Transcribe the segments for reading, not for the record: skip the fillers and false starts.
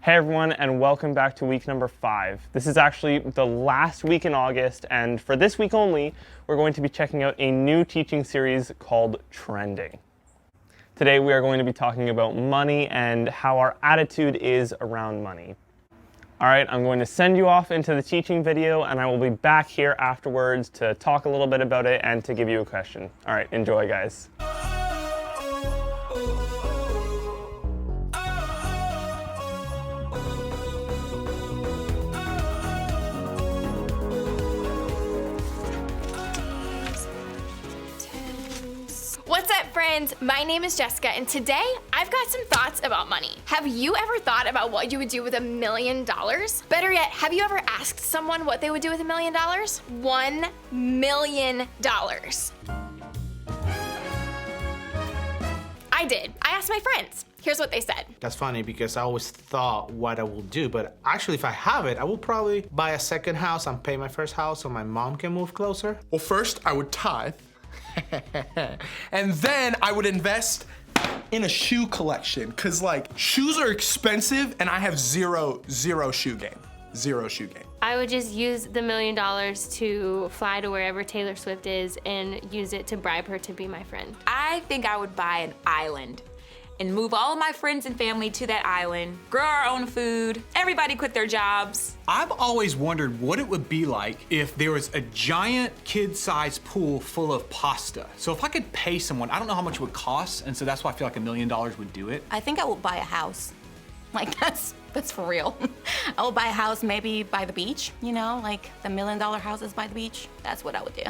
Hey everyone, and welcome back to week number 5. This is actually the last week in August, and for this week only, we're going to be checking out a new teaching series called Trending. Today we are going to be talking about money and how our attitude is around money. Alright, I'm going to send you off into the teaching video, and I will be back here afterwards to talk a little bit about it and to give you a question. Alright, enjoy guys. What's up, friends? My name is Jessica, and today I've got some thoughts about money. Have you ever thought about what you would do with $1 million? Better yet, have you ever asked someone what they would do with $1 million? $1 million. I did. I asked my friends. Here's what they said. That's funny because I always thought what I will do, but actually if I have it, I will probably buy a second house and pay my first house so my mom can move closer. Well, first I would tithe, and then I would invest in a shoe collection, cause like shoes are expensive and I have zero shoe game. Zero shoe game. I would just use the $1 million to fly to wherever Taylor Swift is and use it to bribe her to be my friend. I think I would buy an island and move all of my friends and family to that island, grow our own food, everybody quit their jobs. I've always wondered what it would be like if there was a giant kid-sized pool full of pasta. So if I could pay someone, I don't know how much it would cost, and so that's why I feel like $1 million would do it. I think I will buy a house. Like that's for real. I will buy a house maybe by the beach, you know, like the $1 million houses by the beach. That's what I would do.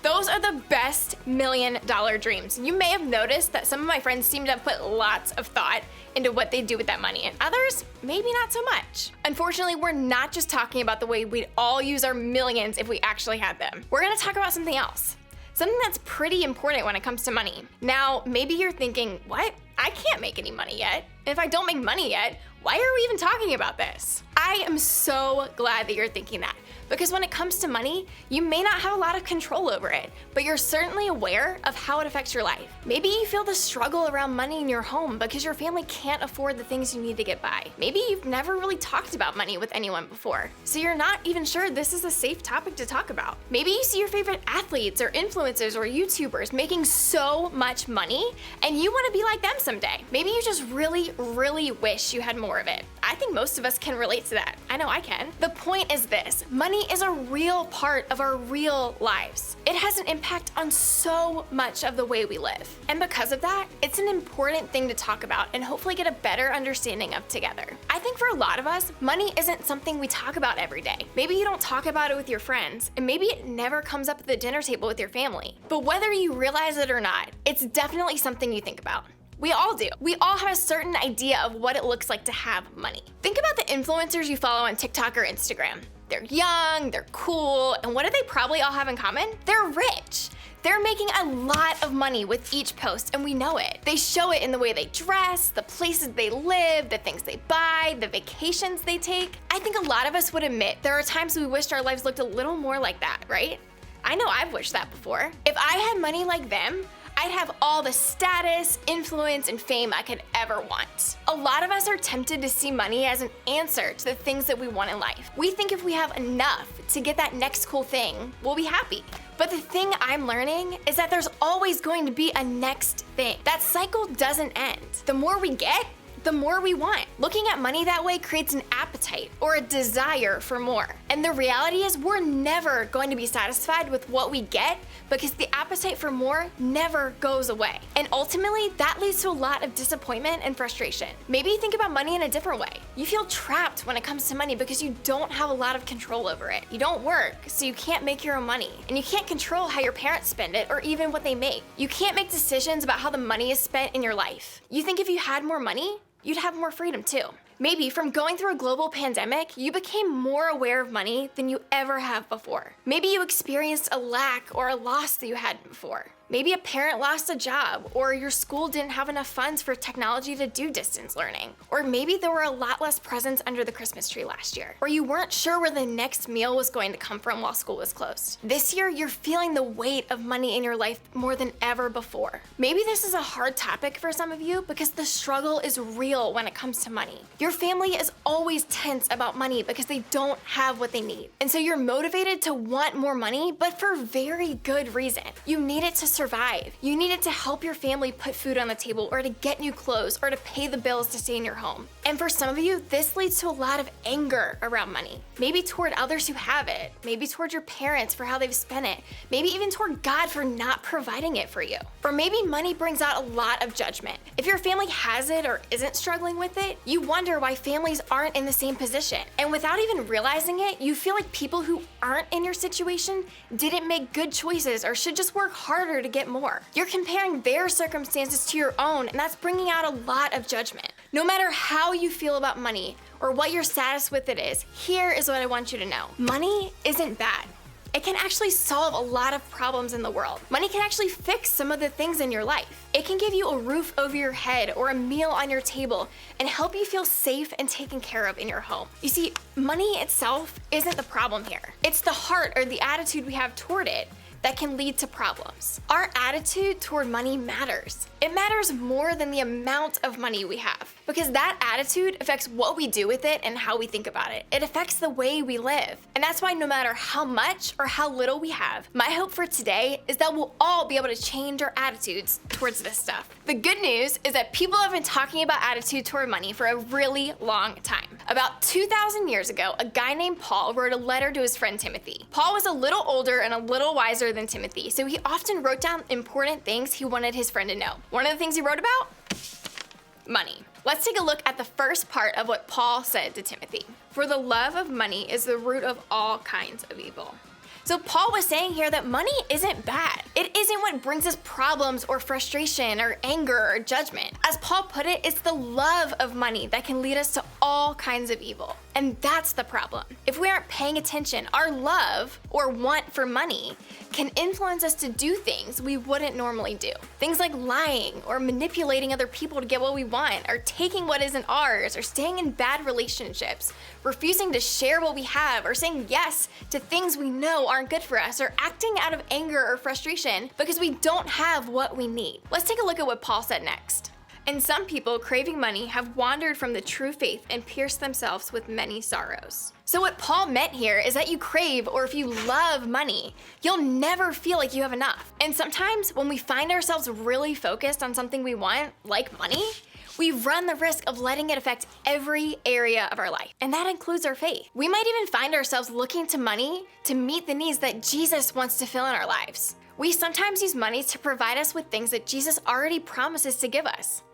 Those are the best $1 million dreams. You may have noticed that some of my friends seem to have put lots of thought into what they do with that money, and others, maybe not so much. Unfortunately, we're not just talking about the way we'd all use our millions if we actually had them. We're gonna talk about something else. Something that's pretty important when it comes to money. Now, maybe you're thinking, what? I can't make any money yet. And if I don't make money yet, why are we even talking about this? I am so glad that you're thinking that, because when it comes to money, you may not have a lot of control over it, but you're certainly aware of how it affects your life. Maybe you feel the struggle around money in your home because your family can't afford the things you need to get by. Maybe you've never really talked about money with anyone before, so you're not even sure this is a safe topic to talk about. Maybe you see your favorite athletes or influencers or YouTubers making so much money and you want to be like them someday. Maybe you just really wish you had more of it. I think most of us can relate to that. I know I can. The point is this: money is a real part of our real lives. It has an impact on so much of the way we live. And because of that, it's an important thing to talk about and hopefully get a better understanding of together. I think for a lot of us, money isn't something we talk about every day. Maybe you don't talk about it with your friends, and maybe it never comes up at the dinner table with your family. But whether you realize it or not, it's definitely something you think about. We all do. We all have a certain idea of what it looks like to have money. Think about the influencers you follow on TikTok or Instagram. They're young, they're cool, and what do they probably all have in common? They're rich. They're making a lot of money with each post, and we know it. They show it in the way they dress, the places they live, the things they buy, the vacations they take. I think a lot of us would admit there are times we wished our lives looked a little more like that, right? I know I've wished that before. If I had money like them, I'd have all the status, influence, and fame I could ever want. A lot of us are tempted to see money as an answer to the things that we want in life. We think if we have enough to get that next cool thing, we'll be happy. But the thing I'm learning is that there's always going to be a next thing. That cycle doesn't end. The more we get, the more we want. Looking at money that way creates an appetite or a desire for more. And the reality is we're never going to be satisfied with what we get because the appetite for more never goes away. And ultimately, that leads to a lot of disappointment and frustration. Maybe you think about money in a different way. You feel trapped when it comes to money because you don't have a lot of control over it. You don't work, so you can't make your own money. And you can't control how your parents spend it or even what they make. You can't make decisions about how the money is spent in your life. You think if you had more money, you'd have more freedom too. Maybe from going through a global pandemic, you became more aware of money than you ever have before. Maybe you experienced a lack or a loss that you hadn't before. Maybe a parent lost a job, or your school didn't have enough funds for technology to do distance learning. Or maybe there were a lot less presents under the Christmas tree last year. Or you weren't sure where the next meal was going to come from while school was closed. This year, you're feeling the weight of money in your life more than ever before. Maybe this is a hard topic for some of you because the struggle is real when it comes to money. Your family is always tense about money because they don't have what they need. And so you're motivated to want more money, but for very good reason. You need it to survive. You need it to help your family put food on the table, or to get new clothes, or to pay the bills to stay in your home. And for some of you, this leads to a lot of anger around money. Maybe toward others who have it, maybe toward your parents for how they've spent it, maybe even toward God for not providing it for you. Or maybe money brings out a lot of judgment. If your family has it or isn't struggling with it, you wonder why families aren't in the same position. And without even realizing it, you feel like people who aren't in your situation didn't make good choices or should just work harder to get more. You're comparing their circumstances to your own, and that's bringing out a lot of judgment. No matter how you feel about money or what your status with it is, here is what I want you to know. Money isn't bad. It can actually solve a lot of problems in the world. Money can actually fix some of the things in your life. It can give you a roof over your head or a meal on your table and help you feel safe and taken care of in your home. You see, money itself isn't the problem here. It's the heart or the attitude we have toward it that can lead to problems. Our attitude toward money matters. It matters more than the amount of money we have, because that attitude affects what we do with it and how we think about it. It affects the way we live. And that's why no matter how much or how little we have, my hope for today is that we'll all be able to change our attitudes towards this stuff. The good news is that people have been talking about attitude toward money for a really long time. About 2,000 years ago, a guy named Paul wrote a letter to his friend Timothy. Paul was a little older and a little wiser than Timothy, so he often wrote down important things he wanted his friend to know. One of the things he wrote about? Money. Let's take a look at the first part of what Paul said to Timothy. For the love of money is the root of all kinds of evil. So Paul was saying here that money isn't bad. It isn't what brings us problems or frustration or anger or judgment. As Paul put it, it's the love of money that can lead us to all kinds of evil. And that's the problem. If we aren't paying attention, our love or want for money can influence us to do things we wouldn't normally do. Things like lying or manipulating other people to get what we want, or taking what isn't ours, or staying in bad relationships, refusing to share what we have, or saying yes to things we know aren't good for us, or acting out of anger or frustration because we don't have what we need. Let's take a look at what Paul said next. And some people craving money have wandered from the true faith and pierced themselves with many sorrows. So what Paul meant here is that you crave, or if you love money, you'll never feel like you have enough. And sometimes when we find ourselves really focused on something we want, like money, we run the risk of letting it affect every area of our life. And that includes our faith. We might even find ourselves looking to money to meet the needs that Jesus wants to fill in our lives. We sometimes use money to provide us with things that Jesus already promises to give us.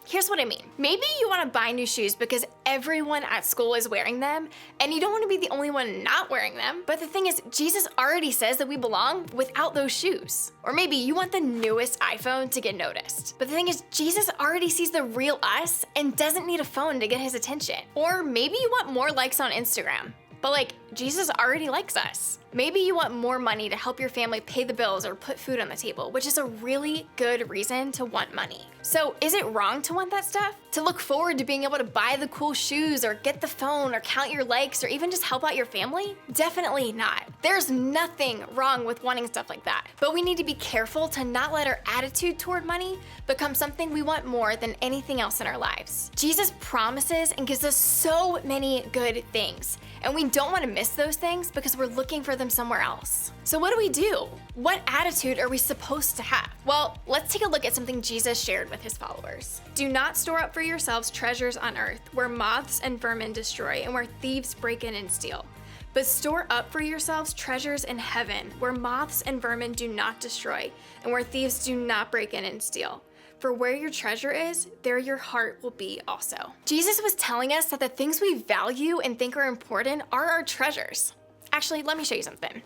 Here's what I mean. Maybe you want to buy new shoes because everyone at school is wearing them, and you don't want to be the only one not wearing them. But the thing is, Jesus already says that we belong without those shoes. Or maybe you want the newest iPhone to get noticed. But the thing is, Jesus already sees the real us and doesn't need a phone to get his attention. Or maybe you want more likes on Instagram. But Jesus already likes us. Maybe you want more money to help your family pay the bills or put food on the table, which is a really good reason to want money. So is it wrong to want that stuff? To look forward to being able to buy the cool shoes or get the phone or count your likes or even just help out your family? Definitely not. There's nothing wrong with wanting stuff like that. But we need to be careful to not let our attitude toward money become something we want more than anything else in our lives. Jesus promises and gives us so many good things, and we don't want to miss those things because we're looking for them somewhere else. So what do? What attitude are we supposed to have? Well, let's take a look at something Jesus shared with his followers. Do not store up for yourselves treasures on earth, where moths and vermin destroy and where thieves break in and steal. But store up for yourselves treasures in heaven, where moths and vermin do not destroy and where thieves do not break in and steal. For where your treasure is, there your heart will be also. Jesus was telling us that the things we value and think are important are our treasures. Actually, let me show you something.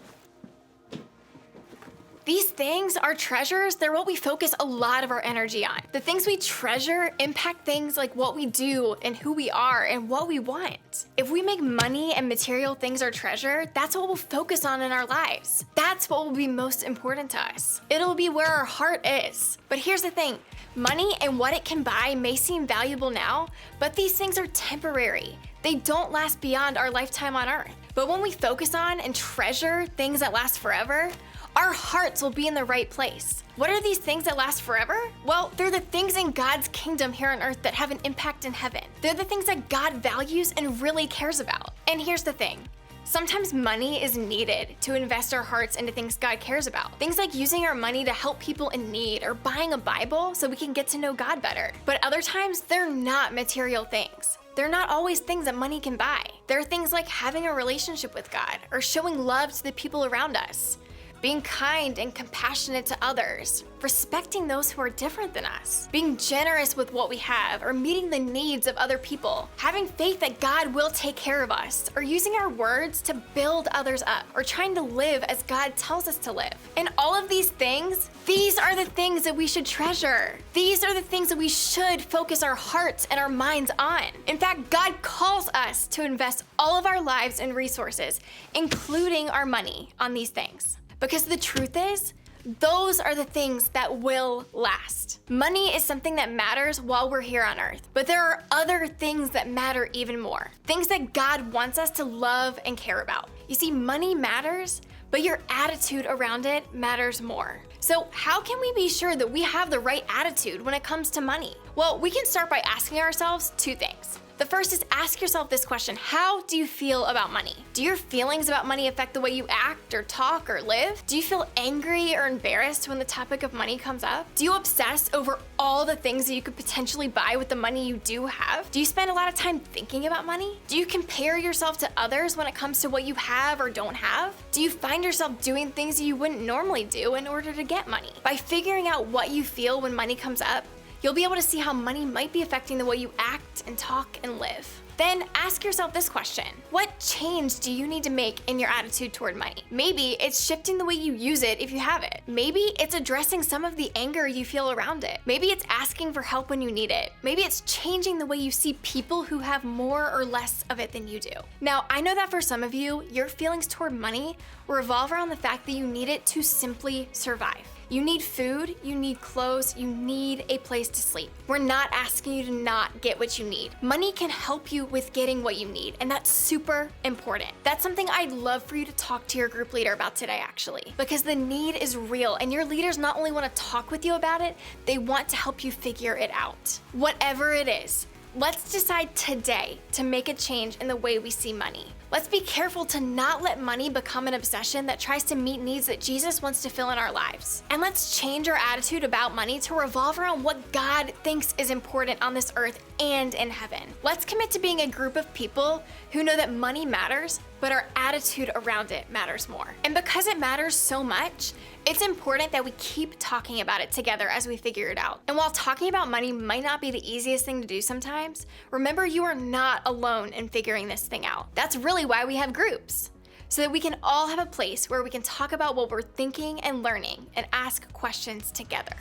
These things, our treasures, they're what we focus a lot of our energy on. The things we treasure impact things like what we do and who we are and what we want. If we make money and material things our treasure, that's what we'll focus on in our lives. That's what will be most important to us. It'll be where our heart is. But here's the thing, money and what it can buy may seem valuable now, but these things are temporary. They don't last beyond our lifetime on earth. But when we focus on and treasure things that last forever, our hearts will be in the right place. What are these things that last forever? Well, they're the things in God's kingdom here on earth that have an impact in heaven. They're the things that God values and really cares about. And here's the thing. Sometimes money is needed to invest our hearts into things God cares about. Things like using our money to help people in need or buying a Bible so we can get to know God better. But other times, they're not material things. They're not always things that money can buy. There are things like having a relationship with God or showing love to the people around us, being kind and compassionate to others, respecting those who are different than us, being generous with what we have, or meeting the needs of other people, having faith that God will take care of us, or using our words to build others up, or trying to live as God tells us to live. And all of these things, these are the things that we should treasure. These are the things that we should focus our hearts and our minds on. In fact, God calls us to invest all of our lives and resources, including our money, on these things. Because the truth is, those are the things that will last. Money is something that matters while we're here on earth, but there are other things that matter even more. Things that God wants us to love and care about. You see, money matters, but your attitude around it matters more. So how can we be sure that we have the right attitude when it comes to money? Well, we can start by asking ourselves two things. The first is ask yourself this question: how do you feel about money? Do your feelings about money affect the way you act or talk or live? Do you feel angry or embarrassed when the topic of money comes up? Do you obsess over all the things that you could potentially buy with the money you do have? Do you spend a lot of time thinking about money? Do you compare yourself to others when it comes to what you have or don't have? Do you find yourself doing things that you wouldn't normally do in order to get money? By figuring out what you feel when money comes up, you'll be able to see how money might be affecting the way you act and talk and live. Then ask yourself this question: what change do you need to make in your attitude toward money? Maybe it's shifting the way you use it if you have it. Maybe it's addressing some of the anger you feel around it. Maybe it's asking for help when you need it. Maybe it's changing the way you see people who have more or less of it than you do. Now, I know that for some of you, your feelings toward money revolve around the fact that you need it to simply survive. You need food, you need clothes, you need a place to sleep. We're not asking you to not get what you need. Money can help you with getting what you need, and that's super important. That's something I'd love for you to talk to your group leader about today, actually, because the need is real, and your leaders not only want to talk with you about it, they want to help you figure it out. Whatever it is, let's decide today to make a change in the way we see money. Let's be careful to not let money become an obsession that tries to meet needs that Jesus wants to fill in our lives. And let's change our attitude about money to revolve around what God thinks is important on this earth and in heaven. Let's commit to being a group of people who know that money matters, but our attitude around it matters more. And because it matters so much, it's important that we keep talking about it together as we figure it out. And while talking about money might not be the easiest thing to do sometimes, remember you are not alone in figuring this thing out. That's really why we have groups, so that we can all have a place where we can talk about what we're thinking and learning and ask questions together.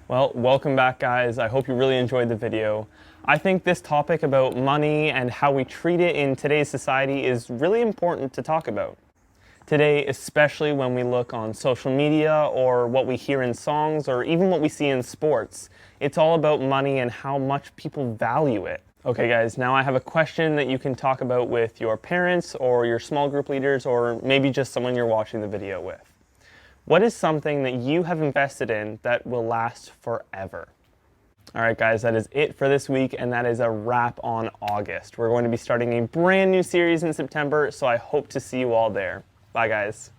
Well, welcome back, guys. I hope you really enjoyed the video. I think this topic about money and how we treat it in today's society is really important to talk about. Today, especially when we look on social media or what we hear in songs or even what we see in sports, it's all about money and how much people value it. Okay guys, now I have a question that you can talk about with your parents or your small group leaders or maybe just someone you're watching the video with. What is something that you have invested in that will last forever? All right, guys, that is it for this week, and that is a wrap on August. We're going to be starting a brand new series in September, so I hope to see you all there. Bye, guys.